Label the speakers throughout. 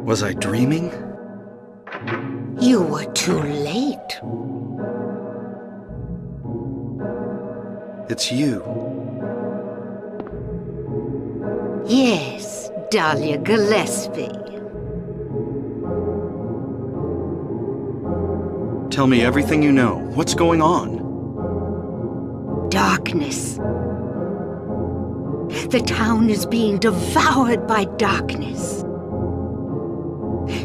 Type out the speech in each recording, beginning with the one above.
Speaker 1: Was I dreaming?
Speaker 2: You were too late.
Speaker 1: It's you.
Speaker 2: Yes, Dahlia Gillespie.
Speaker 1: Tell me everything you know. What's going on?
Speaker 2: Darkness. The town is being devoured by darkness.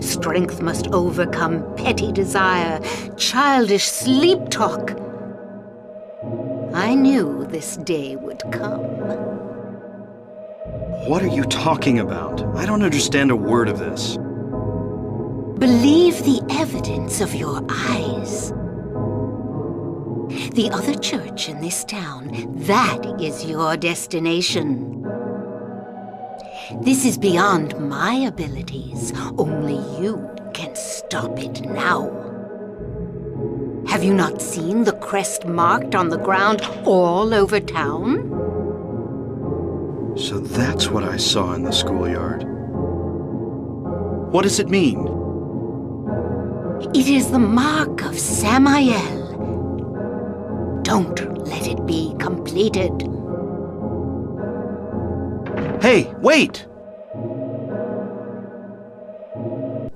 Speaker 2: Strength must overcome petty desire, childish sleep talk. I knew this day would come.
Speaker 1: What are you talking about? I don't understand a word of this.
Speaker 2: Believe the evidence of your eyes. The other church in this town, that is your destination. This is beyond my abilities. Only you can stop it now. Have you not seen the crest marked on the ground all over town?
Speaker 1: So that's what I saw in the schoolyard. What does it mean?
Speaker 2: It is the mark of Samael. Don't let it be completed.
Speaker 1: Hey, wait!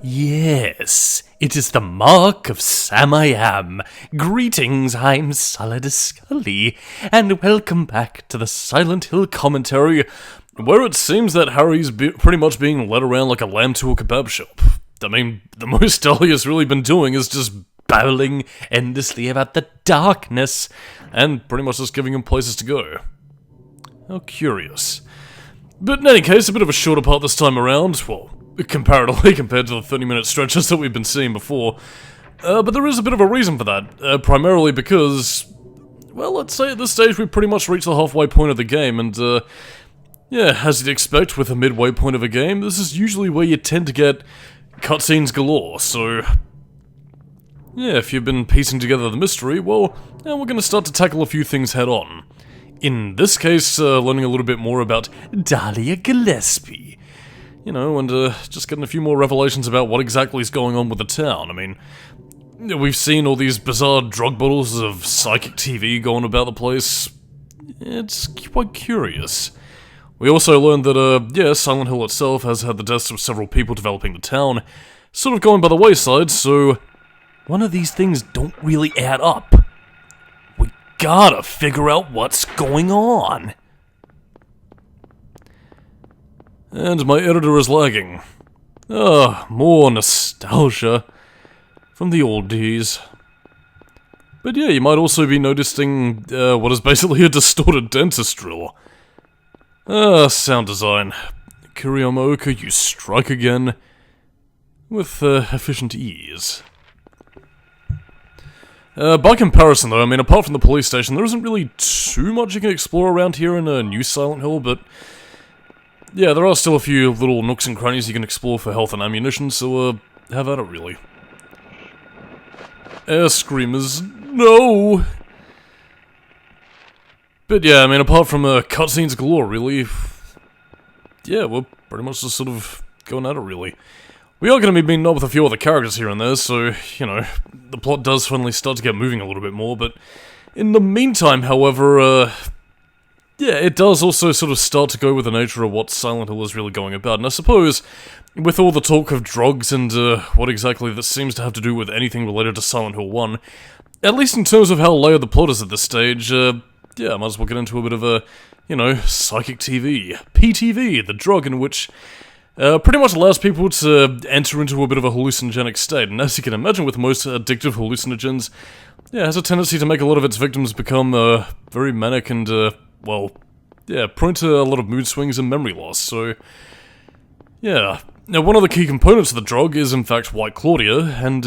Speaker 3: Yes, it is the mark of Samael. Greetings, I'm Solidus-Skully, and welcome back to the Silent Hill commentary, where it seems that Harry's pretty much being led around like a lamb to a kebab shop. I mean, the most Dahlia's really been doing is just babbling endlessly about the darkness, and pretty much just giving him places to go. How curious. But in any case, a bit of a shorter part this time around, well, comparatively compared to the 30-minute stretches that we've been seeing before. But there is a bit of a reason for that, primarily because, well, let's say at this stage we've pretty much reached the halfway point of the game, and, yeah, as you'd expect with a midway point of a game, this is usually where you tend to get cutscenes galore, so yeah, if you've been piecing together the mystery, well, now we're going to start to tackle a few things head-on. In this case, learning a little bit more about Dahlia Gillespie. You know, and just getting a few more revelations about what exactly is going on with the town. I mean, we've seen all these bizarre drug bottles of psychic TV going about the place. It's quite curious. We also learned that, yeah, Silent Hill itself has had the deaths of several people developing the town, sort of going by the wayside, so one of these things don't really add up. We gotta figure out what's going on. And my editor is lagging. More nostalgia from the old days. But yeah, you might also be noticing what is basically a distorted dentist drill. Sound design. Kuriyama-oka, you strike again. With efficient ease. By comparison though, I mean, apart from the police station, there isn't really too much you can explore around here in New Silent Hill, but yeah, there are still a few little nooks and crannies you can explore for health and ammunition, so have at it really. Air screamers, no! But yeah, I mean, apart from cutscenes galore, really, yeah, we're pretty much just sort of going at it, really. We are going to be meeting up with a few other characters here and there, so, you know, the plot does finally start to get moving a little bit more, but in the meantime, however, yeah, it does also sort of start to go with the nature of what Silent Hill is really going about, and I suppose, with all the talk of drugs and what exactly that seems to have to do with anything related to Silent Hill 1, at least in terms of how layered the plot is at this stage, yeah, I might as well get into a bit of a, you know, psychic TV. PTV, the drug in which pretty much allows people to enter into a bit of a hallucinogenic state, and as you can imagine with most addictive hallucinogens, yeah, it has a tendency to make a lot of its victims become very manic and, well, yeah, prone to a lot of mood swings and memory loss, so yeah. Now, one of the key components of the drug is, in fact, White Claudia, and,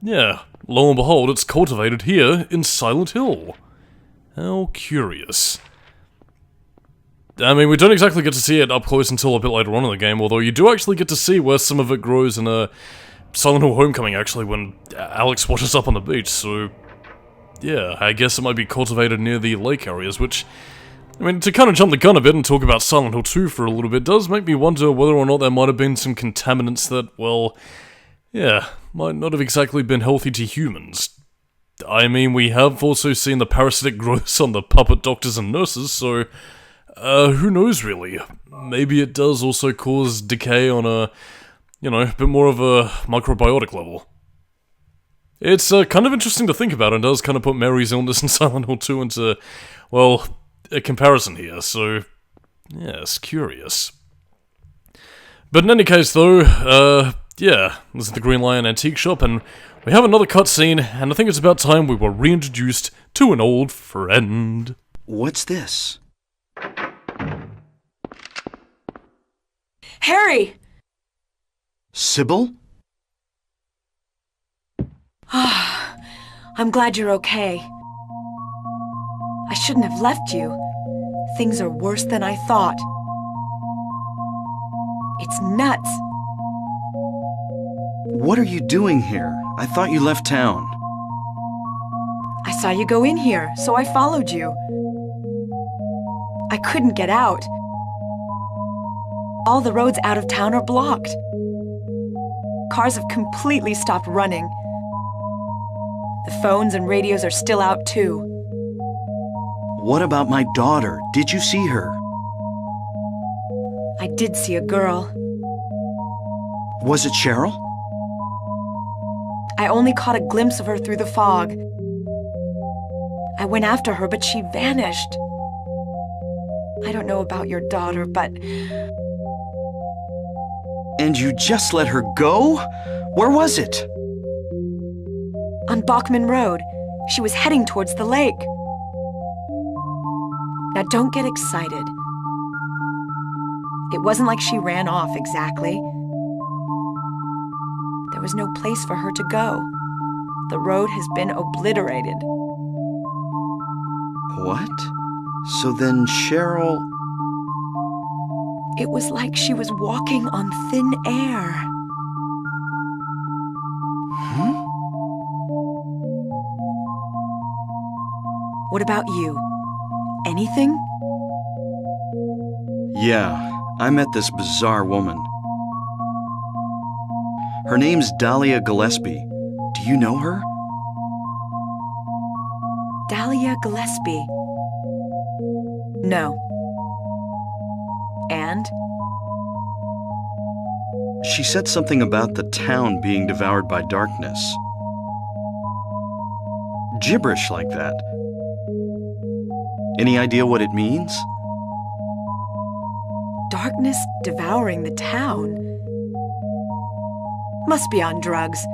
Speaker 3: yeah, lo and behold, it's cultivated here in Silent Hill. How curious. I mean, we don't exactly get to see it up close until a bit later on in the game, although you do actually get to see where some of it grows in Silent Hill Homecoming, actually, when Alex washes up on the beach, so yeah, I guess it might be cultivated near the lake areas, which I mean, to kind of jump the gun a bit and talk about Silent Hill 2 for a little bit does make me wonder whether or not there might have been some contaminants that, well, yeah, might not have exactly been healthy to humans. I mean, we have also seen the parasitic growths on the puppet doctors and nurses, so who knows really? Maybe it does also cause decay on a, bit more of a microbiotic level. It's kind of interesting to think about, and does kind of put Mary's illness in Silent Hill 2 into, well, a comparison here, so yes, curious. But in any case though, yeah, this is the Green Lion Antique Shop, and we have another cutscene, and I think it's about time we were reintroduced to an old friend.
Speaker 1: What's this?
Speaker 4: Harry!
Speaker 1: Sybil?
Speaker 4: I'm glad you're okay. I shouldn't have left you. Things are worse than I thought. It's nuts.
Speaker 1: What are you doing here? I thought you left town.
Speaker 4: I saw you go in here, so I followed you. I couldn't get out. All the roads out of town are blocked. Cars have completely stopped running. The phones and radios are still out too.
Speaker 1: What about my daughter? Did you see her?
Speaker 4: I did see a girl.
Speaker 1: Was it Cheryl?
Speaker 4: I only caught a glimpse of her through the fog. I went after her, but she vanished. I don't know about your daughter, but...
Speaker 1: And you just let her go? Where was it?
Speaker 4: On Bachman Road. She was heading towards the lake. Now don't get excited. It wasn't like she ran off exactly. There was no place for her to go. The road has been obliterated.
Speaker 1: What? So then Cheryl...
Speaker 4: It was like she was walking on thin air.
Speaker 1: Hmm?
Speaker 4: What about you? Anything?
Speaker 1: Yeah, I met this bizarre woman. Her name's Dahlia Gillespie. Do you know her?
Speaker 4: Dahlia Gillespie. No. And?
Speaker 1: She said something about the town being devoured by darkness. Gibberish like that. Any idea what it means?
Speaker 4: Darkness devouring the town? Must be on drugs.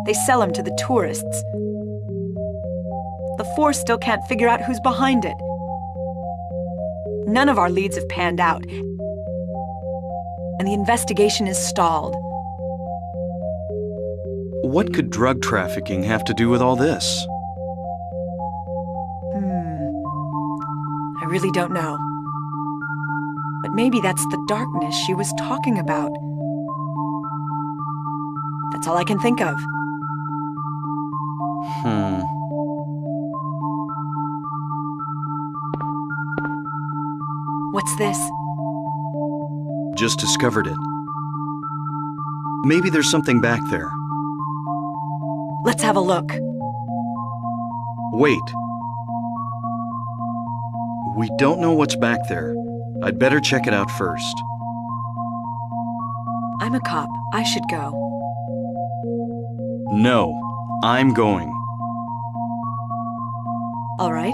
Speaker 4: They sell them to the tourists. The Force still can't figure out who's behind it. None of our leads have panned out, and the investigation is stalled.
Speaker 1: What could drug trafficking have to do with all this?
Speaker 4: I really don't know. But maybe that's the darkness she was talking about. That's all I can think of. What's this?
Speaker 1: Just discovered it. Maybe there's something back there.
Speaker 4: Let's have a look.
Speaker 1: Wait. We don't know what's back there. I'd better check it out first.
Speaker 4: I'm a cop. I should go.
Speaker 1: No, I'm going.
Speaker 4: All right.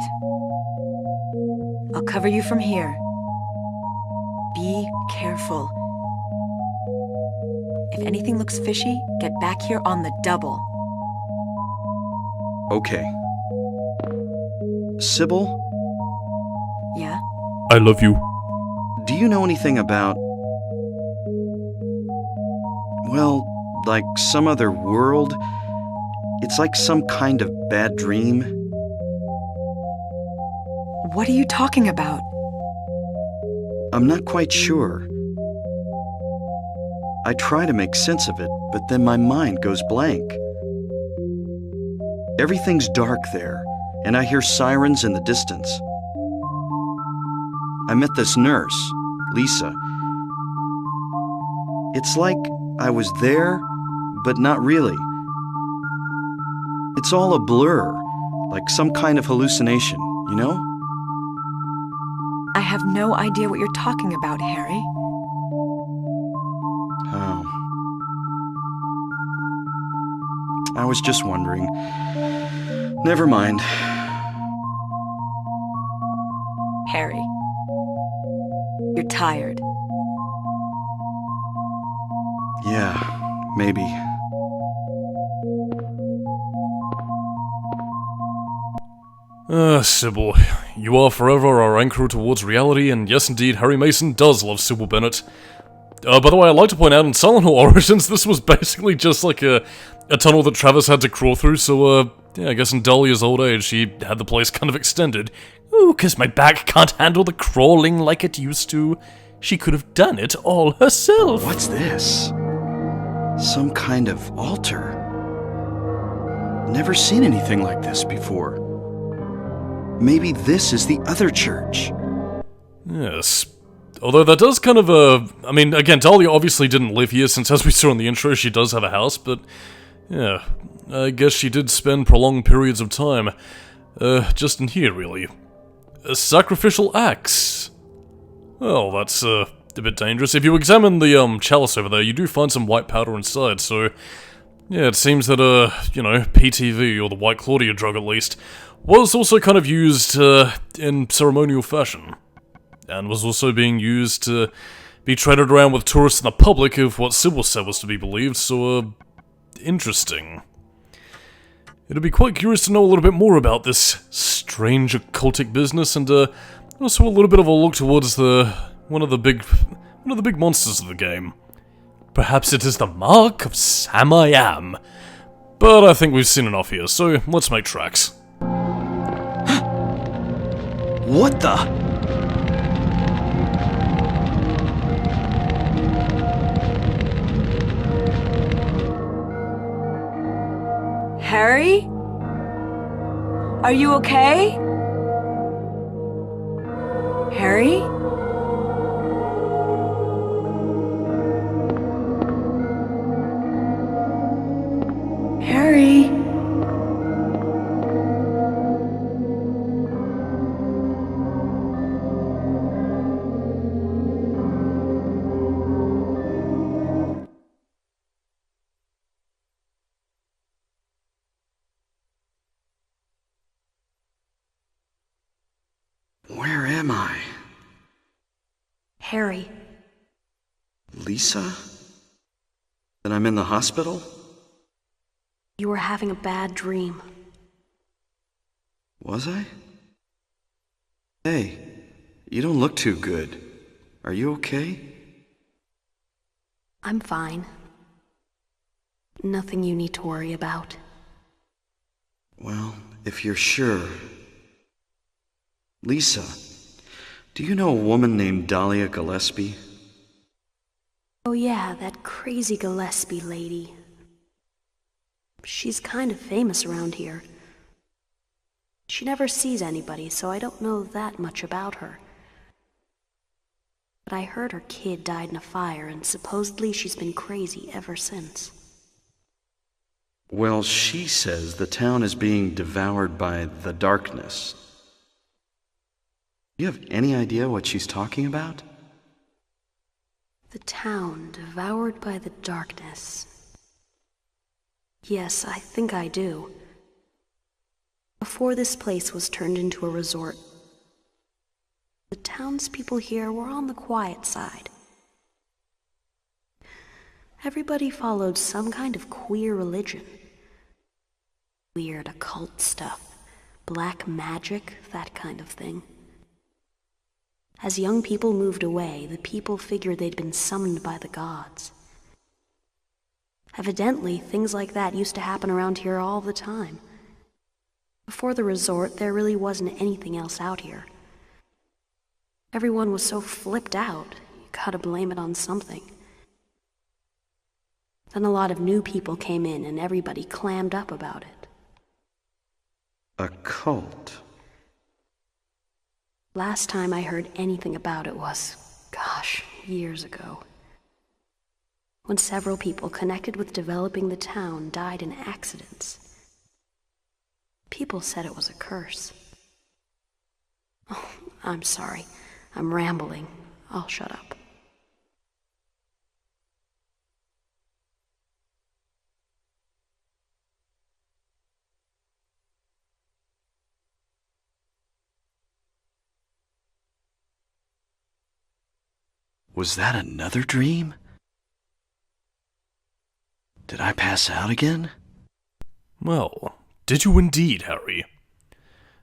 Speaker 4: I'll cover you from here. Be careful. If anything looks fishy, get back here on the double.
Speaker 1: Okay. Sybil,
Speaker 4: Yeah?
Speaker 3: I love you.
Speaker 1: do you know anything about... well, like some other world? It's like some kind of bad dream.
Speaker 4: What are you talking about?
Speaker 1: I'm not quite sure. I try to make sense of it, but then my mind goes blank. Everything's dark there, and I hear sirens in the distance. I met this nurse, Lisa. It's like I was there, but not really. It's all a blur, like some kind of hallucination, you know?
Speaker 4: I have no idea what you're talking about, Harry.
Speaker 1: Oh. I was just wondering. Never mind.
Speaker 4: Harry, you're tired.
Speaker 1: Yeah, maybe.
Speaker 3: Sybil, you are forever our anchor towards reality, and yes indeed, Harry Mason does love Sybil Bennett. By the way, I'd like to point out, in Silent Hill Origins, this was basically just like a tunnel that Travis had to crawl through, so, yeah, I guess in Dahlia's old age, she had the place kind of extended. Ooh, 'cause my back can't handle the crawling like it used to. She could have done it all herself.
Speaker 1: What's this? Some kind of altar. Never seen anything like this before. Maybe this is the other church.
Speaker 3: Yes. Although that does kind of, I mean, again, Dahlia obviously didn't live here, since as we saw in the intro, she does have a house, but, yeah, I guess she did spend prolonged periods of time, just in here, really. Sacrificial acts. Well, that's, a bit dangerous. If you examine the, chalice over there, you do find some white powder inside, so, yeah, it seems that, you know, PTV, or the White Claudia drug at least, was also kind of used, in ceremonial fashion. And was also being used to be traded around with tourists and the public if what Sybil said was to be believed, so, interesting. It'd be quite curious to know a little bit more about this strange occultic business, and, also a little bit of a look towards one of the big monsters of the game. Perhaps it is the mark of Sam I Am. But I think we've seen enough here, so let's make tracks.
Speaker 1: What the?
Speaker 4: Harry? Are you okay? Harry? Harry?
Speaker 1: Where am I?
Speaker 2: Harry.
Speaker 1: Lisa? Then I'm in the hospital?
Speaker 2: You were having a bad dream.
Speaker 1: Was I? Hey, you don't look too good. Are you okay?
Speaker 2: I'm fine. Nothing you need to worry about.
Speaker 1: Well, if you're sure. Lisa, do you know a woman named Dahlia Gillespie?
Speaker 2: Oh yeah, that crazy Gillespie lady. She's kind of famous around here. She never sees anybody, so I don't know that much about her. But I heard her kid died in a fire, and supposedly she's been crazy ever since.
Speaker 1: Well, she says the town is being devoured by the darkness. Do you have any idea what she's talking about?
Speaker 2: The town devoured by the darkness. Yes, I think I do. Before this place was turned into a resort, the townspeople here were on the quiet side. Everybody followed some kind of queer religion. Weird occult stuff, black magic, that kind of thing. As young people moved away, the people figured they'd been summoned by the gods. Evidently, things like that used to happen around here all the time. Before the resort, there really wasn't anything else out here. Everyone was so flipped out, you gotta blame it on something. Then a lot of new people came in and everybody clammed up about it.
Speaker 1: A cult.
Speaker 5: Last time I heard anything about it was, gosh, years ago. When several people connected with developing the town died in accidents. People said it was a curse. Oh, I'm sorry. I'm rambling. I'll shut up.
Speaker 1: Was that another dream? Did I pass out again?
Speaker 3: Well, did you indeed, Harry?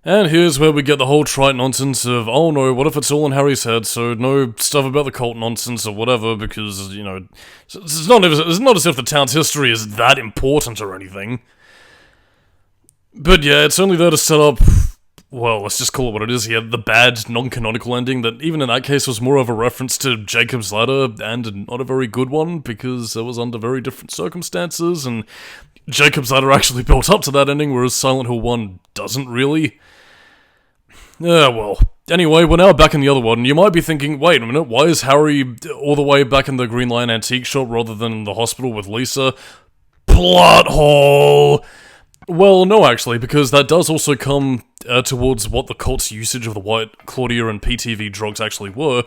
Speaker 3: And here's where we get the whole trite nonsense of, oh no, what if it's all in Harry's head, so no stuff about the cult nonsense or whatever, because, you know, it's not as if the town's history is that important or anything. But yeah, it's only there to set up, well, let's just call it what it is here, the bad, non-canonical ending that even in that case was more of a reference to Jacob's Ladder, and not a very good one, because it was under very different circumstances, and Jacob's Ladder actually built up to that ending, whereas Silent Hill 1 doesn't really. Well. Anyway, we're now back in the other one, and you might be thinking, wait a minute, why is Harry all the way back in the Green Lion Antique Shop rather than in the hospital with Lisa? Plot hole! Well, no, actually, because that does also come towards what the cult's usage of the White Claudia and PTV drugs actually were.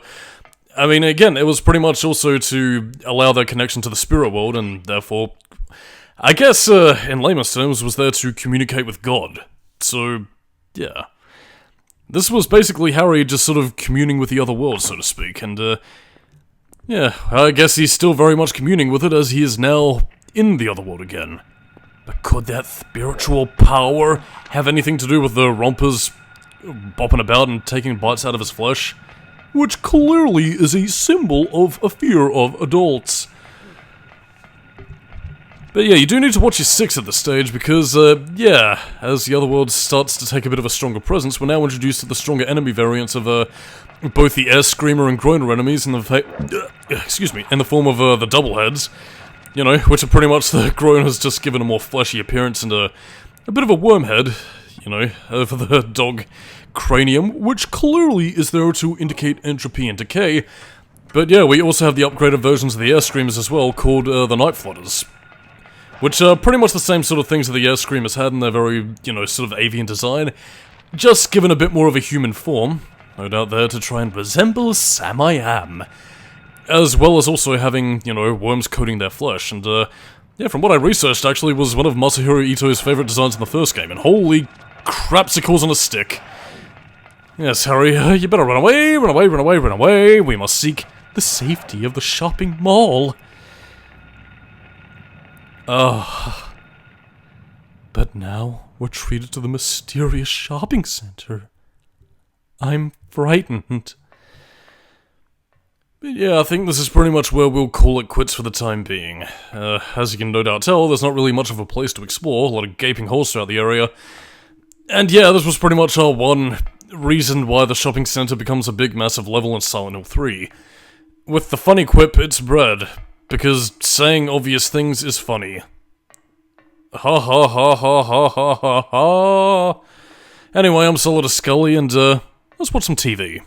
Speaker 3: I mean, again, it was pretty much also to allow their connection to the spirit world, and therefore, I guess, in layman's terms, was there to communicate with God. So, yeah. This was basically Harry just sort of communing with the other world, so to speak, and, yeah, I guess he's still very much communing with it as he is now in the other world again. But could that spiritual power have anything to do with the rompers bopping about and taking bites out of his flesh? Which clearly is a symbol of a fear of adults. But yeah, you do need to watch your six at this stage because, yeah, as the other world starts to take a bit of a stronger presence, we're now introduced to the stronger enemy variants of, both the Air Screamer and Groaner enemies in the in the form of, the Doubleheads. You know, which are pretty much the Groaners just given a more fleshy appearance and a bit of a worm head, you know, over the dog cranium, which clearly is there to indicate entropy and decay. But yeah, we also have the upgraded versions of the Air Screamers as well, called the Night Flutters. Which are pretty much the same sort of things that the Air Screamers had in their very, you know, sort of avian design, just given a bit more of a human form, no doubt there to try and resemble Sam I Am. As well as also having, you know, worms coating their flesh, and, yeah, from what I researched, actually, was one of Masahiro Ito's favorite designs in the first game, and holy crapsicles on a stick. Yes, Harry, you better run away, run away, run away, run away, we must seek the safety of the shopping mall. But now we're treated to the mysterious shopping center. I'm frightened. But yeah, I think this is pretty much where we'll call it quits for the time being. As you can no doubt tell, there's not really much of a place to explore, a lot of gaping holes throughout the area. And yeah, this was pretty much our one reason why the shopping center becomes a big massive level in Silent Hill 3. With the funny quip, it's bread. Because saying obvious things is funny. Ha ha ha ha ha ha ha ha. Anyway, I'm Solidus-Skully, and let's watch some TV.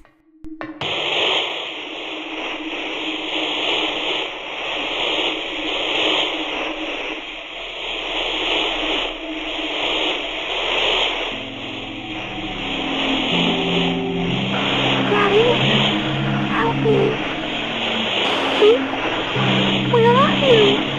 Speaker 6: Where are you?